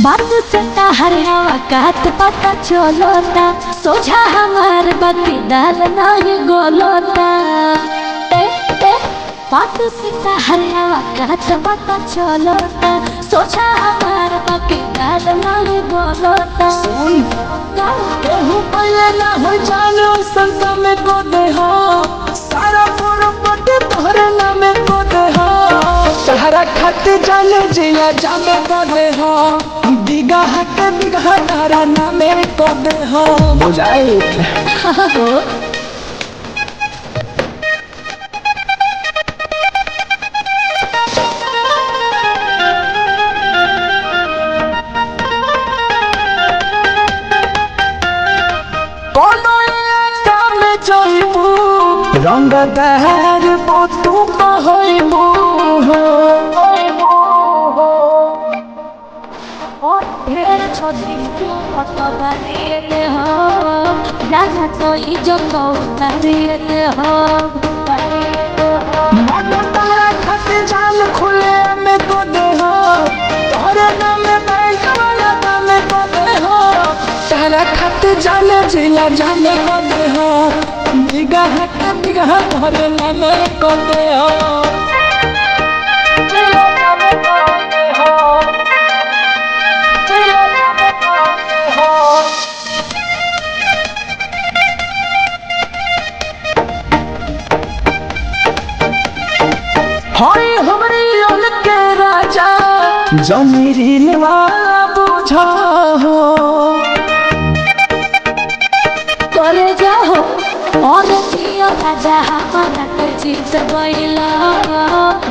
बात से हरियावा कात पता चलोता सोझा हमार बत्ती डाल नहीं गोलोता बात से हरियावा कात पता चलोता सोझा हमार बत्ती डाल नहीं गोलोता केहू पहले ना हो जानो संसा में को दे हो सारा प्रॉपर्टी तोहरे नाम को दे हो सहारा खाते जाने जिया जामे को दे हो बिगहा के बिगहा तारा नाम को दे हो बुझाई रंग दहर तू कहबू ढेर छोटी बने हो जाना तो इज्जत उतारे हो तारा खाते जान खुले में को दे हो तोरे नाम बैंक वाला नाम को दे हो तारा खाते जाने जिला जाने को दे हो बिगह के बिगह तोरे नाम को दे हो हमरी ओल के राजा जमीरी वाला बुझा हो करे जाओ और जियो राजा हमारा के जीत गइला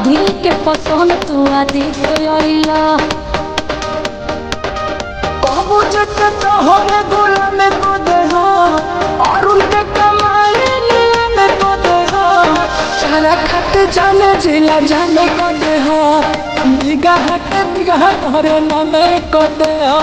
दिल के पसंद तू आदि गइला कबू जट तोहरे गुलाम को दे हो और उनके कमाई में को दे हो सारा खाते जाने जिला जाने को दे हो बिगह के बिगह तोहरे नाम को दे हो।